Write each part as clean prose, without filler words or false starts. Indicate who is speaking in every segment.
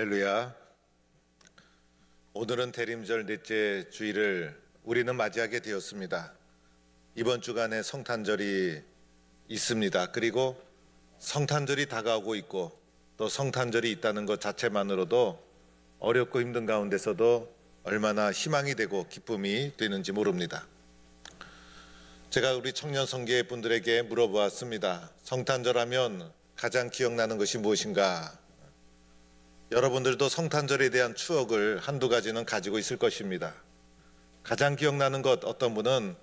Speaker 1: 할렐루야. 오늘은 대림절 넷째 주일을 우리는 맞이하게 되었습니다. 이번 주간에 성탄절이 있습니다. 그리고 성탄절이 다가오고 있고 또 성탄절이 있다는 것 자체만으로도 어렵고 힘든 가운데서도 얼마나 희망이 되고 기쁨이 되는지 모릅니다. 제가 우리 청년 성계 분들에게 물어보았습니다. 성탄절 하면 가장 기억나는 것이 무엇인가? 여러분들도 성탄절에 대한 추억을 한두 가지는 가지고 있을 것입니다. 가장 기억나는 것, 어떤 분은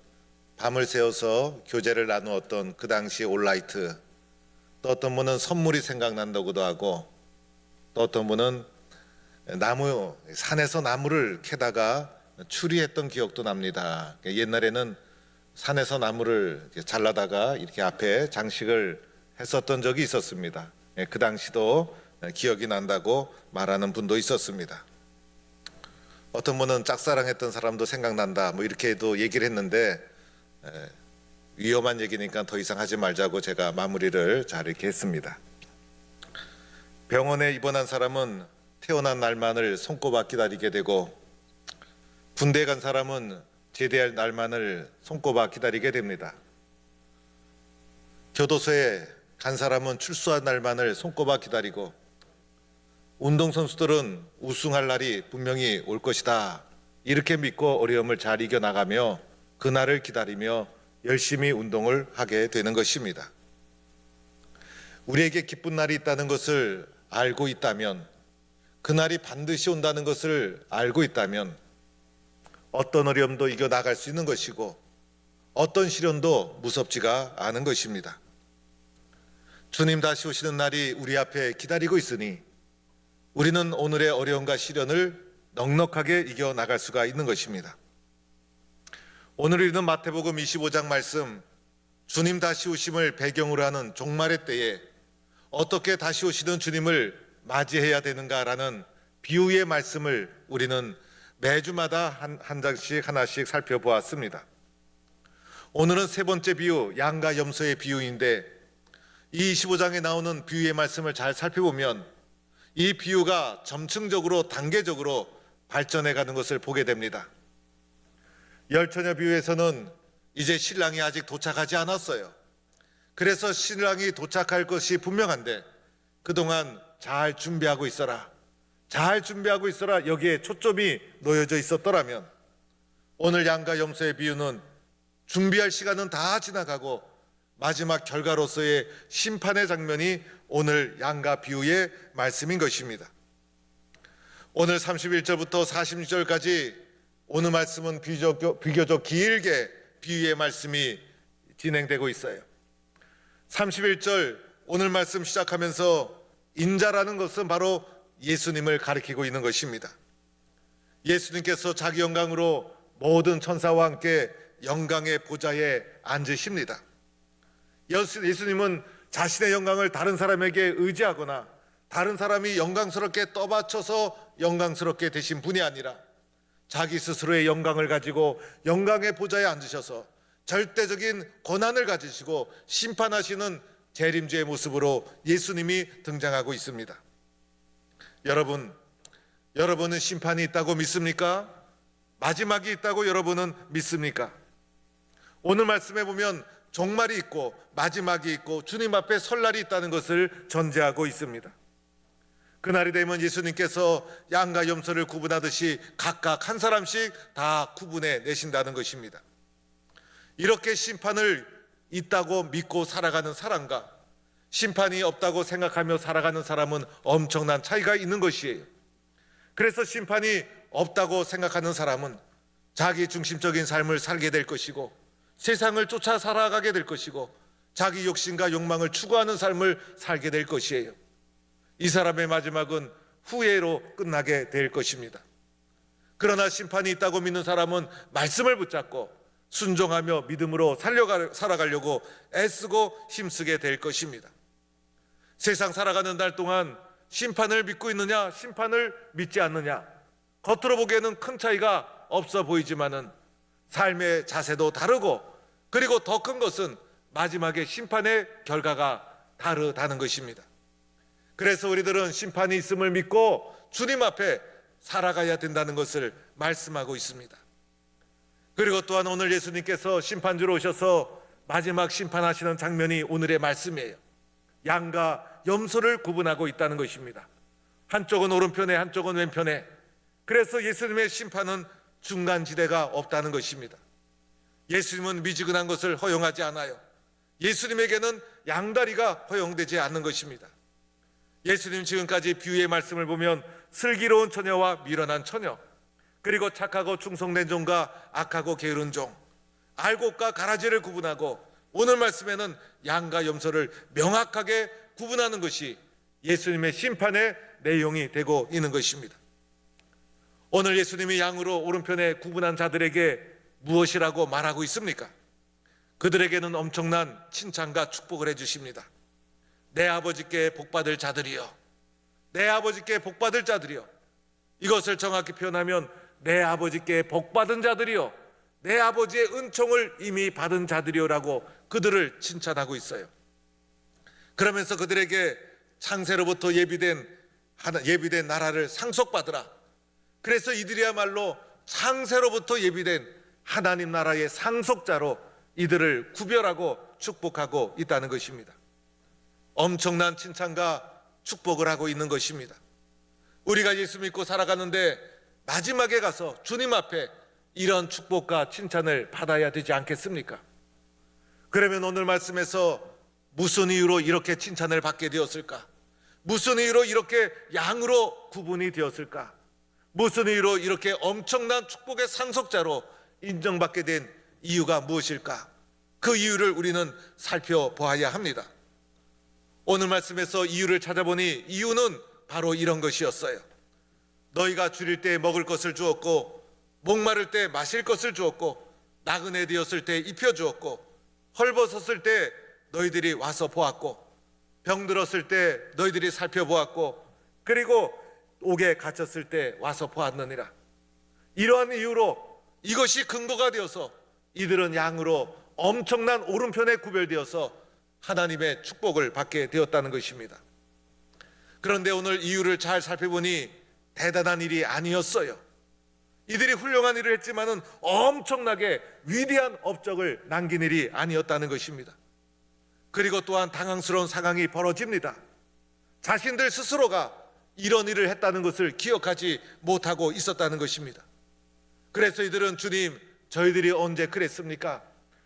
Speaker 1: 밤을 새워서 교제를 나누었던 그 당시 올라이트, 또 어떤 분은 선물이 생각난다고도 하고, 또 어떤 분은 산에서 나무를 캐다가 추리했던 기억도 납니다. 옛날에는 산에서 나무를 잘라다가 이렇게 앞에 장식을 했었던 적이 있었습니다. 그 당시도 기억이 난다고 말하는 분도 있었습니다. 어떤 분은 짝사랑했던 사람도 생각난다 이렇게도 얘기를 했는데 위험한 얘기니까 더 이상 하지 말자고 제가 마무리를 잘 이렇게 했습니다. 병원에 입원한 사람은 태어난 날만을 손꼽아 기다리게 되고, 군대에 간 사람은 제대할 날만을 손꼽아 기다리게 됩니다. 교도소에 간 사람은 출소한 날만을 손꼽아 기다리고, 운동선수들은 우승할 날이 분명히 올 것이다 이렇게 믿고 어려움을 잘 이겨나가며 그날을 기다리며 열심히 운동을 하게 되는 것입니다. 우리에게 기쁜 날이 있다는 것을 알고 있다면, 그날이 반드시 온다는 것을 알고 있다면 어떤 어려움도 이겨나갈 수 있는 것이고 어떤 시련도 무섭지가 않은 것입니다. 주님 다시 오시는 날이 우리 앞에 기다리고 있으니 우리는 오늘의 어려움과 시련을 넉넉하게 이겨나갈 수가 있는 것입니다. 오늘 읽는 마태복음 25장 말씀, 주님 다시 오심을 배경으로 하는 종말의 때에 어떻게 다시 오시는 주님을 맞이해야 되는가라는 비유의 말씀을 우리는 매주마다 한 장씩 하나씩 살펴보았습니다. 오늘은 세 번째 비유, 양과 염소의 비유인데, 이 25장에 나오는 비유의 말씀을 잘 살펴보면 이 비유가 점층적으로 단계적으로 발전해 가는 것을 보게 됩니다. 열처녀 비유에서는 이제 신랑이 아직 도착하지 않았어요. 그래서 신랑이 도착할 것이 분명한데 그동안 잘 준비하고 있어라, 잘 준비하고 있어라, 여기에 초점이 놓여져 있었더라면, 오늘 양과 염소의 비유는 준비할 시간은 다 지나가고 마지막 결과로서의 심판의 장면이 오늘 양과 비유의 말씀인 것입니다. 오늘 31절부터 46절까지 오늘 말씀은 비교적 길게 비유의 말씀이 진행되고 있어요. 31절 오늘 말씀 시작하면서 인자라는 것은 바로 예수님을 가리키고 있는 것입니다. 예수님께서 자기 영광으로 모든 천사와 함께 영광의 보좌에 앉으십니다. 예수님은 자신의 영광을 다른 사람에게 의지하거나 다른 사람이 영광스럽게 떠받쳐서 영광스럽게 되신 분이 아니라 자기 스스로의 영광을 가지고 영광의 보좌에 앉으셔서 절대적인 권한을 가지시고 심판하시는 재림주의 모습으로 예수님이 등장하고 있습니다. 여러분은 심판이 있다고 믿습니까? 마지막이 있다고 여러분은 믿습니까? 오늘 말씀에 보면 종말이 있고 마지막이 있고 주님 앞에 설 날이 있다는 것을 전제하고 있습니다. 그날이 되면 예수님께서 양과 염소를 구분하듯이 각각 한 사람씩 다 구분해 내신다는 것입니다. 이렇게 심판을 있다고 믿고 살아가는 사람과 심판이 없다고 생각하며 살아가는 사람은 엄청난 차이가 있는 것이에요. 그래서 심판이 없다고 생각하는 사람은 자기 중심적인 삶을 살게 될 것이고 세상을 쫓아 살아가게 될 것이고 자기 욕심과 욕망을 추구하는 삶을 살게 될 것이에요. 이 사람의 마지막은 후회로 끝나게 될 것입니다. 그러나 심판이 있다고 믿는 사람은 말씀을 붙잡고 순종하며 믿음으로 살아가려고 애쓰고 힘쓰게 될 것입니다. 세상 살아가는 날 동안 심판을 믿고 있느냐, 심판을 믿지 않느냐, 겉으로 보기에는 큰 차이가 없어 보이지만은 삶의 자세도 다르고, 그리고 더 큰 것은 마지막에 심판의 결과가 다르다는 것입니다. 그래서 우리들은 심판이 있음을 믿고 주님 앞에 살아가야 된다는 것을 말씀하고 있습니다. 그리고 또한 오늘 예수님께서 심판주로 오셔서 마지막 심판하시는 장면이 오늘의 말씀이에요. 양과 염소를 구분하고 있다는 것입니다. 한쪽은 오른편에 한쪽은 왼편에. 그래서 예수님의 심판은 중간지대가 없다는 것입니다. 예수님은 미지근한 것을 허용하지 않아요. 예수님에게는 양다리가 허용되지 않는 것입니다. 예수님 지금까지 비유의 말씀을 보면 슬기로운 처녀와 미련한 처녀, 그리고 착하고 충성된 종과 악하고 게으른 종, 알곡과 가라지를 구분하고 오늘 말씀에는 양과 염소를 명확하게 구분하는 것이 예수님의 심판의 내용이 되고 있는 것입니다. 오늘 예수님이 양으로 오른편에 구분한 자들에게 무엇이라고 말하고 있습니까? 그들에게는 엄청난 칭찬과 축복을 해주십니다. 내 아버지께 복받을 자들이여, 내 아버지께 복받을 자들이여. 이것을 정확히 표현하면 내 아버지께 복받은 자들이여, 내 아버지의 은총을 이미 받은 자들이여라고 그들을 칭찬하고 있어요. 그러면서 그들에게 창세로부터 예비된 나라를 상속받으라. 그래서 이들이야말로 창세로부터 예비된 하나님 나라의 상속자로 이들을 구별하고 축복하고 있다는 것입니다. 엄청난 칭찬과 축복을 하고 있는 것입니다. 우리가 예수 믿고 살아가는데 마지막에 가서 주님 앞에 이런 축복과 칭찬을 받아야 되지 않겠습니까? 그러면 오늘 말씀에서 무슨 이유로 이렇게 칭찬을 받게 되었을까? 무슨 이유로 이렇게 양으로 구분이 되었을까? 무슨 이유로 이렇게 엄청난 축복의 상속자로 인정받게 된 이유가 무엇일까? 그 이유를 우리는 살펴보아야 합니다. 오늘 말씀에서 이유를 찾아보니 이유는 바로 이런 것이었어요. 너희가 줄일 때 먹을 것을 주었고, 목마를 때 마실 것을 주었고, 나그네 되었을 때 입혀주었고, 헐벗었을 때 너희들이 와서 보았고, 병들었을 때 너희들이 살펴보았고, 그리고 옥에 갇혔을 때 와서 보았느니라. 이러한 이유로 이것이 근거가 되어서 이들은 양으로 엄청난 오른편에 구별되어서 하나님의 축복을 받게 되었다는 것입니다. 그런데 오늘 이유를 잘 살펴보니 대단한 일이 아니었어요. 이들이 훌륭한 일을 했지만은 엄청나게 위대한 업적을 남긴 일이 아니었다는 것입니다. 그리고 또한 당황스러운 상황이 벌어집니다. 자신들 스스로가 이런 일을 했다는 것을 기억하지 못하고 있었다는 것입니다. 그래서 이들은 주님, 저희들이 언제 그랬습니까?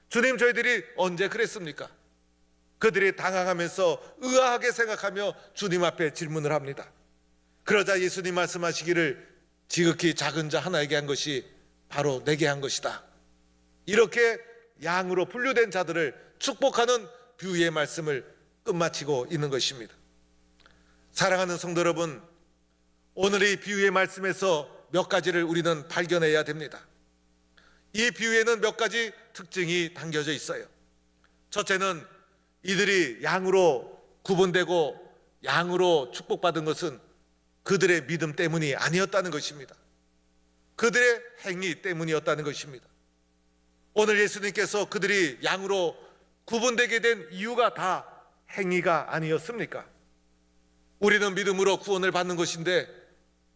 Speaker 1: 주님, 저희들이 언제 그랬습니까? 그들이 당황하면서 의아하게 생각하며 주님 앞에 질문을 합니다. 그러자 예수님 말씀하시기를 지극히 작은 자 하나에게 한 것이 바로 내게 한 것이다. 이렇게 양으로 분류된 자들을 축복하는 비유의 말씀을 끝마치고 있는 것입니다. 사랑하는 성도 여러분, 오늘 이 비유의 말씀에서 몇 가지를 우리는 발견해야 됩니다. 이 비유에는 몇 가지 특징이 담겨져 있어요. 첫째는 이들이 양으로 구분되고 양으로 축복받은 것은 그들의 믿음 때문이 아니었다는 것입니다. 그들의 행위 때문이었다는 것입니다. 오늘 예수님께서 그들이 양으로 구분되게 된 이유가 다 행위가 아니었습니까? 우리는 믿음으로 구원을 받는 것인데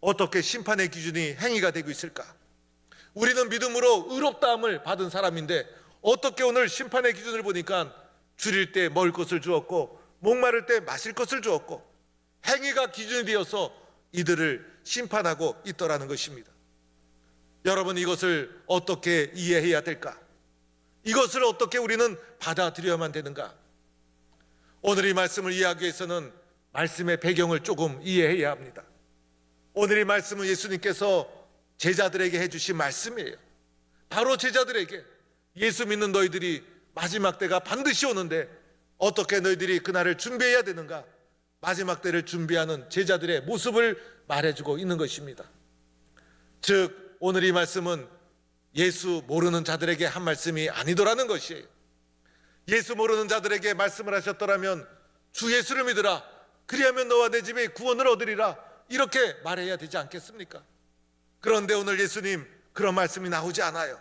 Speaker 1: 어떻게 심판의 기준이 행위가 되고 있을까? 우리는 믿음으로 의롭다함을 받은 사람인데 어떻게 오늘 심판의 기준을 보니까 줄일 때 먹을 것을 주었고 목마를 때 마실 것을 주었고 행위가 기준이 되어서 이들을 심판하고 있더라는 것입니다. 여러분, 이것을 어떻게 이해해야 될까? 이것을 어떻게 우리는 받아들여야만 되는가? 오늘 이 말씀을 이해하기 위해서는 말씀의 배경을 조금 이해해야 합니다. 오늘 이 말씀은 예수님께서 제자들에게 해주신 말씀이에요. 바로 제자들에게, 예수 믿는 너희들이 마지막 때가 반드시 오는데 어떻게 너희들이 그날을 준비해야 되는가? 마지막 때를 준비하는 제자들의 모습을 말해주고 있는 것입니다. 즉 오늘 이 말씀은 예수 모르는 자들에게 한 말씀이 아니더라는 것이에요. 예수 모르는 자들에게 말씀을 하셨더라면 주 예수를 믿으라, 그리하면 너와 내 집에 구원을 얻으리라, 이렇게 말해야 되지 않겠습니까? 그런데 오늘 예수님 그런 말씀이 나오지 않아요.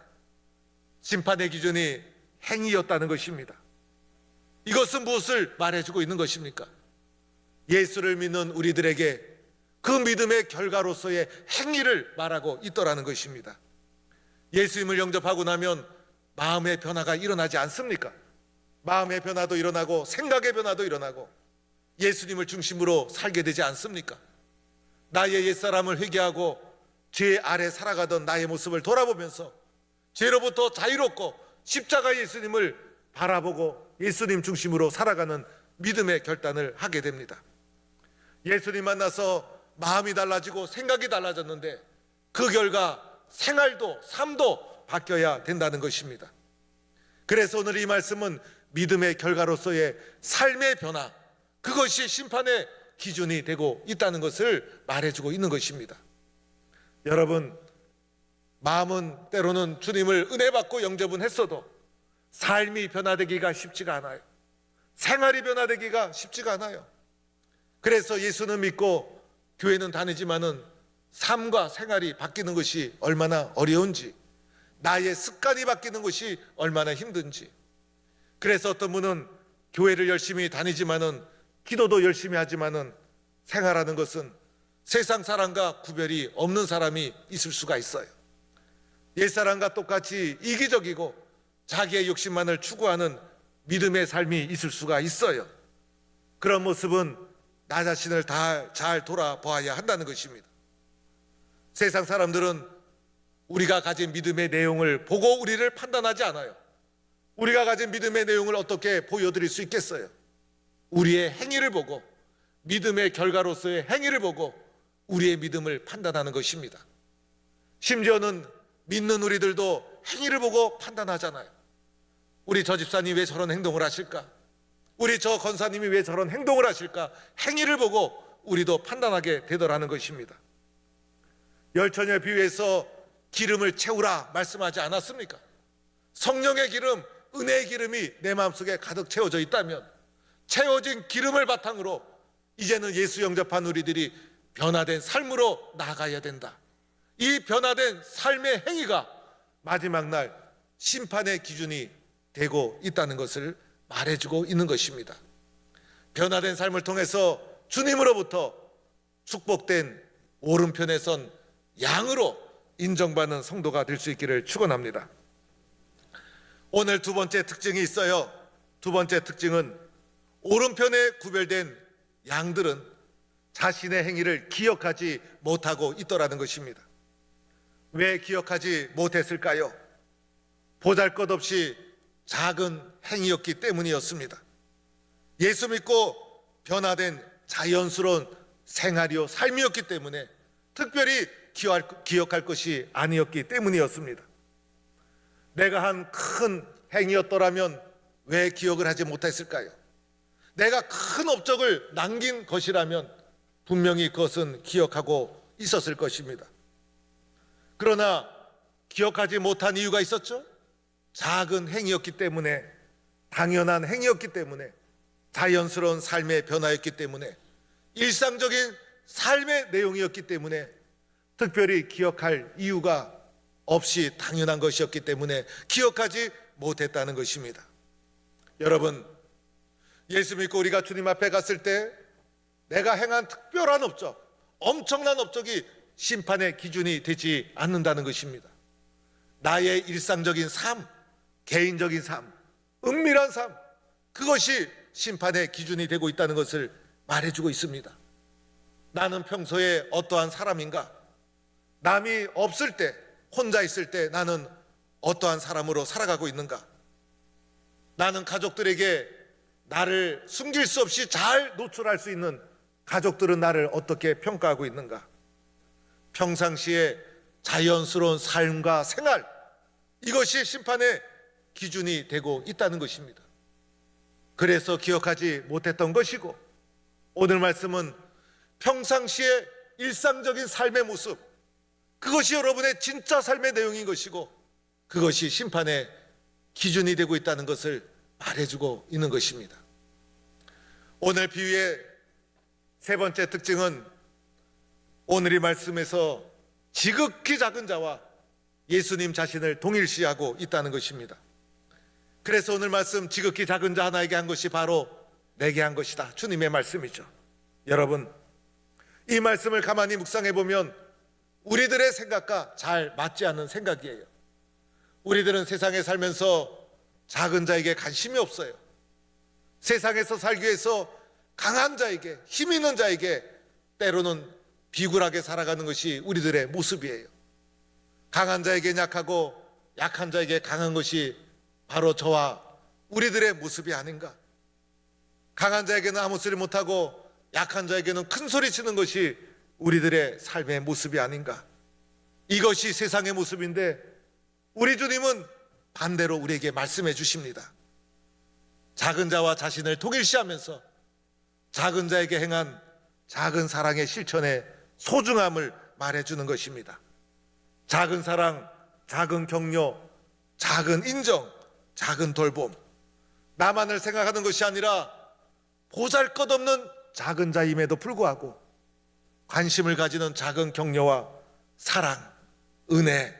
Speaker 1: 심판의 기준이 행위였다는 것입니다. 이것은 무엇을 말해주고 있는 것입니까? 예수를 믿는 우리들에게 그 믿음의 결과로서의 행위를 말하고 있더라는 것입니다. 예수님을 영접하고 나면 마음의 변화가 일어나지 않습니까? 마음의 변화도 일어나고 생각의 변화도 일어나고 예수님을 중심으로 살게 되지 않습니까? 나의 옛사람을 회개하고 죄 아래 살아가던 나의 모습을 돌아보면서 죄로부터 자유롭고 십자가 예수님을 바라보고 예수님 중심으로 살아가는 믿음의 결단을 하게 됩니다. 예수님 만나서 마음이 달라지고 생각이 달라졌는데 그 결과 생활도 삶도 바뀌어야 된다는 것입니다. 그래서 오늘 이 말씀은 믿음의 결과로서의 삶의 변화, 그것이 심판의 기준이 되고 있다는 것을 말해주고 있는 것입니다. 여러분, 마음은 때로는 주님을 은혜 받고 영접은 했어도 삶이 변화되기가 쉽지가 않아요. 생활이 변화되기가 쉽지가 않아요. 그래서 예수는 믿고 교회는 다니지만은 삶과 생활이 바뀌는 것이 얼마나 어려운지, 나의 습관이 바뀌는 것이 얼마나 힘든지. 그래서 어떤 분은 교회를 열심히 다니지만은 기도도 열심히 하지만은 생활하는 것은 세상 사람과 구별이 없는 사람이 있을 수가 있어요. 옛사람과 똑같이 이기적이고 자기의 욕심만을 추구하는 믿음의 삶이 있을 수가 있어요. 그런 모습은 나 자신을 잘 돌아보아야 한다는 것입니다. 세상 사람들은 우리가 가진 믿음의 내용을 보고 우리를 판단하지 않아요. 우리가 가진 믿음의 내용을 어떻게 보여드릴 수 있겠어요? 우리의 행위를 보고, 믿음의 결과로서의 행위를 보고 우리의 믿음을 판단하는 것입니다. 심지어는 믿는 우리들도 행위를 보고 판단하잖아요. 우리 저 집사님이 왜 저런 행동을 하실까? 우리 저 권사님이 왜 저런 행동을 하실까? 행위를 보고 우리도 판단하게 되더라는 것입니다. 열처녀 비유에서 기름을 채우라 말씀하지 않았습니까? 성령의 기름, 은혜의 기름이 내 마음속에 가득 채워져 있다면 채워진 기름을 바탕으로 이제는 예수 영접한 우리들이 변화된 삶으로 나아가야 된다. 이 변화된 삶의 행위가 마지막 날 심판의 기준이 되고 있다는 것을 말해주고 있는 것입니다. 변화된 삶을 통해서 주님으로부터 축복된 오른편에 선 양으로 인정받는 성도가 될 수 있기를 축원합니다. 오늘 두 번째 특징이 있어요. 두 번째 특징은 오른편에 구별된 양들은 자신의 행위를 기억하지 못하고 있더라는 것입니다. 왜 기억하지 못했을까요? 보잘것없이 작은 행위였기 때문이었습니다. 예수 믿고 변화된 자연스러운 생활이요 삶이었기 때문에 특별히 기억할 것이 아니었기 때문이었습니다. 내가 한 큰 행위였더라면 왜 기억을 하지 못했을까요? 내가 큰 업적을 남긴 것이라면 분명히 그것은 기억하고 있었을 것입니다. 그러나 기억하지 못한 이유가 있었죠. 작은 행위였기 때문에, 당연한 행위였기 때문에, 자연스러운 삶의 변화였기 때문에, 일상적인 삶의 내용이었기 때문에 특별히 기억할 이유가 없이 당연한 것이었기 때문에 기억하지 못했다는 것입니다. 여러분, 예수 믿고 우리가 주님 앞에 갔을 때 내가 행한 특별한 업적, 엄청난 업적이 심판의 기준이 되지 않는다는 것입니다. 나의 일상적인 삶, 개인적인 삶, 은밀한 삶, 그것이 심판의 기준이 되고 있다는 것을 말해주고 있습니다. 나는 평소에 어떠한 사람인가? 남이 없을 때, 혼자 있을 때 나는 어떠한 사람으로 살아가고 있는가? 나는 가족들에게 나를 숨길 수 없이 잘 노출할 수 있는 가족들은 나를 어떻게 평가하고 있는가? 평상시에 자연스러운 삶과 생활, 이것이 심판의 기준이 되고 있다는 것입니다. 그래서 기억하지 못했던 것이고, 오늘 말씀은 평상시에 일상적인 삶의 모습, 그것이 여러분의 진짜 삶의 내용인 것이고 그것이 심판의 기준이 되고 있다는 것을 말해주고 있는 것입니다. 오늘 비유의 세 번째 특징은 오늘 이 말씀에서 지극히 작은 자와 예수님 자신을 동일시하고 있다는 것입니다. 그래서 오늘 말씀 지극히 작은 자 하나에게 한 것이 바로 내게 한 것이다. 주님의 말씀이죠. 여러분, 이 말씀을 가만히 묵상해 보면 우리들의 생각과 잘 맞지 않는 생각이에요. 우리들은 세상에 살면서 작은 자에게 관심이 없어요. 세상에서 살기 위해서 강한 자에게, 힘 있는 자에게 때로는 비굴하게 살아가는 것이 우리들의 모습이에요. 강한 자에게 약하고 약한 자에게 강한 것이 바로 저와 우리들의 모습이 아닌가. 강한 자에게는 아무 소리 못하고 약한 자에게는 큰 소리 치는 것이 우리들의 삶의 모습이 아닌가. 이것이 세상의 모습인데 우리 주님은 반대로 우리에게 말씀해 주십니다. 작은 자와 자신을 동일시하면서 작은 자에게 행한 작은 사랑의 실천의 소중함을 말해주는 것입니다. 작은 사랑, 작은 격려, 작은 인정, 작은 돌봄. 나만을 생각하는 것이 아니라 보잘것없는 작은 자임에도 불구하고 관심을 가지는 작은 격려와 사랑, 은혜,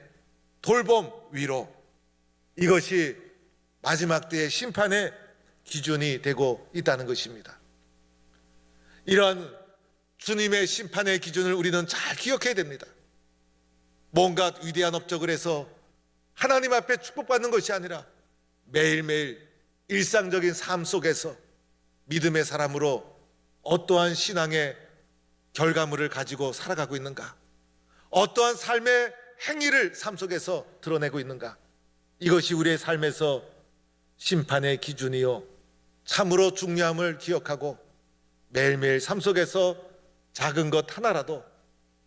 Speaker 1: 돌봄, 위로. 이것이 마지막 때의 심판의 기준이 되고 있다는 것입니다. 이러한 주님의 심판의 기준을 우리는 잘 기억해야 됩니다. 뭔가 위대한 업적을 해서 하나님 앞에 축복받는 것이 아니라 매일매일 일상적인 삶 속에서 믿음의 사람으로 어떠한 신앙의 결과물을 가지고 살아가고 있는가, 어떠한 삶의 행위를 삶 속에서 드러내고 있는가, 이것이 우리의 삶에서 심판의 기준이요 참으로 중요함을 기억하고 매일매일 삶 속에서 작은 것 하나라도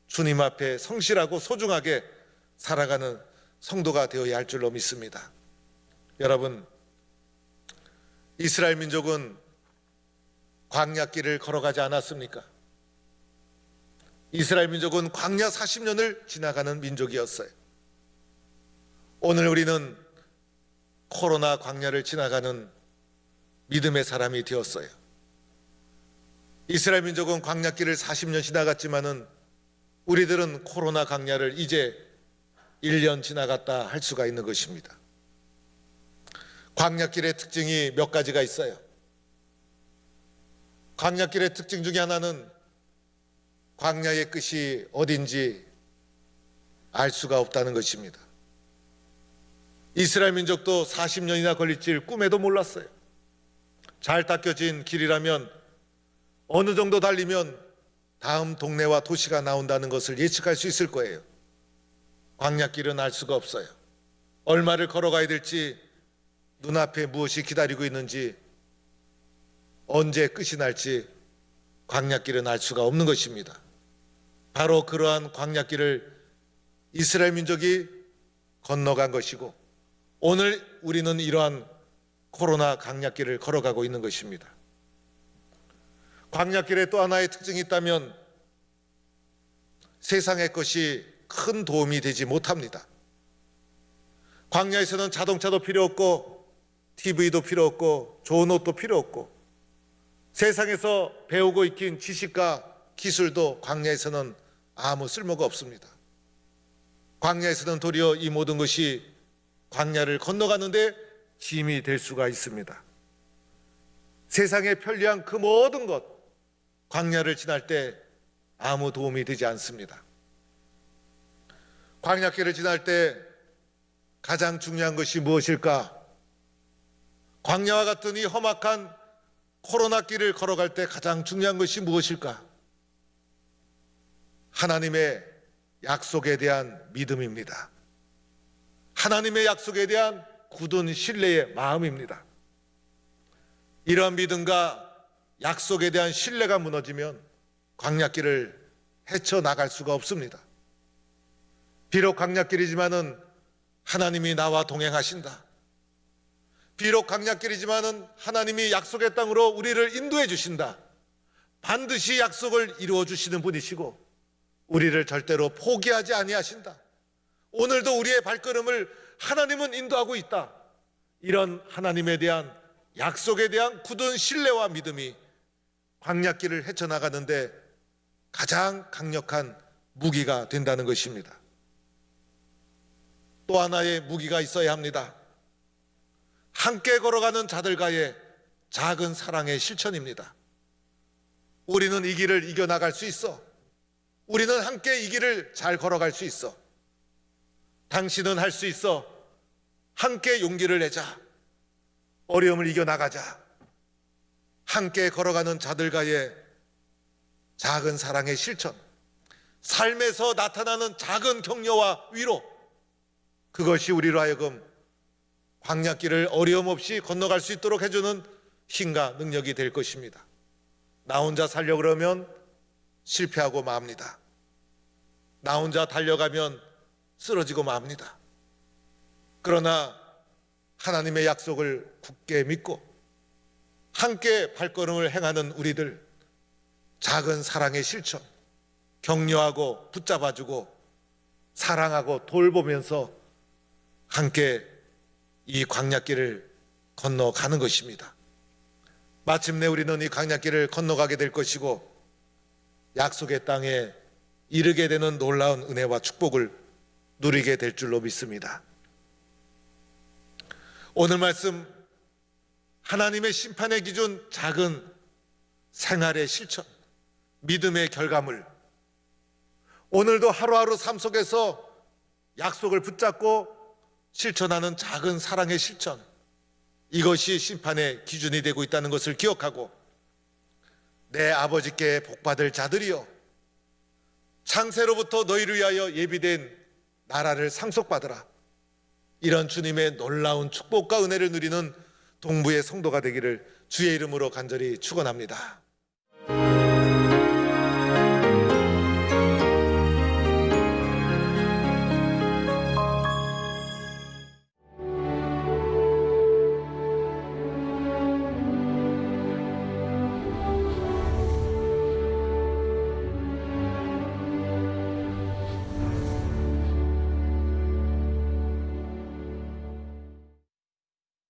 Speaker 1: 주님 앞에 성실하고 소중하게 살아가는 성도가 되어야 할 줄로 믿습니다. 여러분, 이스라엘 민족은 광야길을 걸어가지 않았습니까? 이스라엘 민족은 광야 40년을 지나가는 민족이었어요. 오늘 우리는 코로나 광야를 지나가는 믿음의 사람이 되었어요. 이스라엘 민족은 광야길을 40년 지나갔지만은 우리들은 코로나 광야를 이제 1년 지나갔다 할 수가 있는 것입니다. 광야길의 특징이 몇 가지가 있어요. 광야길의 특징 중에 하나는 광야의 끝이 어딘지 알 수가 없다는 것입니다. 이스라엘 민족도 40년이나 걸릴 줄 꿈에도 몰랐어요. 잘 닦여진 길이라면 어느 정도 달리면 다음 동네와 도시가 나온다는 것을 예측할 수 있을 거예요. 광야길은 알 수가 없어요. 얼마를 걸어가야 될지, 눈앞에 무엇이 기다리고 있는지, 언제 끝이 날지 광야길은 알 수가 없는 것입니다. 바로 그러한 광야길을 이스라엘 민족이 건너간 것이고 오늘 우리는 이러한 코로나 광야길을 걸어가고 있는 것입니다. 광야길에 또 하나의 특징이 있다면 세상의 것이 큰 도움이 되지 못합니다. 광야에서는 자동차도 필요 없고 TV도 필요 없고 좋은 옷도 필요 없고 세상에서 배우고 익힌 지식과 기술도 광야에서는 아무 쓸모가 없습니다. 광야에서는 도리어 이 모든 것이 광야를 건너가는데 짐이 될 수가 있습니다. 세상에 편리한 그 모든 것, 광야를 지날 때 아무 도움이 되지 않습니다. 광야길을 지날 때 가장 중요한 것이 무엇일까? 광야와 같은 이 험악한 코로나 길을 걸어갈 때 가장 중요한 것이 무엇일까? 하나님의 약속에 대한 믿음입니다. 하나님의 약속에 대한 굳은 신뢰의 마음입니다. 이러한 믿음과 약속에 대한 신뢰가 무너지면 광야길을 헤쳐나갈 수가 없습니다. 비록 광야길이지만은 하나님이 나와 동행하신다. 비록 광야길이지만은 하나님이 약속의 땅으로 우리를 인도해 주신다. 반드시 약속을 이루어 주시는 분이시고 우리를 절대로 포기하지 아니하신다. 오늘도 우리의 발걸음을 하나님은 인도하고 있다. 이런 하나님에 대한 약속에 대한 굳은 신뢰와 믿음이 광야길을 헤쳐나가는데 가장 강력한 무기가 된다는 것입니다. 또 하나의 무기가 있어야 합니다. 함께 걸어가는 자들과의 작은 사랑의 실천입니다. 우리는 이 길을 이겨나갈 수 있어. 우리는 함께 이 길을 잘 걸어갈 수 있어. 당신은 할 수 있어. 함께 용기를 내자. 어려움을 이겨나가자. 함께 걸어가는 자들과의 작은 사랑의 실천, 삶에서 나타나는 작은 격려와 위로, 그것이 우리로 하여금 광야길을 어려움 없이 건너갈 수 있도록 해주는 힘과 능력이 될 것입니다. 나 혼자 살려고 그러면 실패하고 맙니다. 나 혼자 달려가면 쓰러지고 맙니다. 그러나 하나님의 약속을 굳게 믿고 함께 발걸음을 행하는 우리들, 작은 사랑의 실천, 격려하고 붙잡아주고 사랑하고 돌보면서 함께 이 광야길을 건너가는 것입니다. 마침내 우리는 이 광야길을 건너가게 될 것이고 약속의 땅에 이르게 되는 놀라운 은혜와 축복을 누리게 될 줄로 믿습니다. 오늘 말씀, 하나님의 심판의 기준, 작은 생활의 실천, 믿음의 결과물, 오늘도 하루하루 삶 속에서 약속을 붙잡고 실천하는 작은 사랑의 실천, 이것이 심판의 기준이 되고 있다는 것을 기억하고 내 아버지께 복받을 자들이여 창세로부터 너희를 위하여 예비된 나라를 상속받으라. 이런 주님의 놀라운 축복과 은혜를 누리는 동부의 성도가 되기를 주의 이름으로 간절히 축원합니다.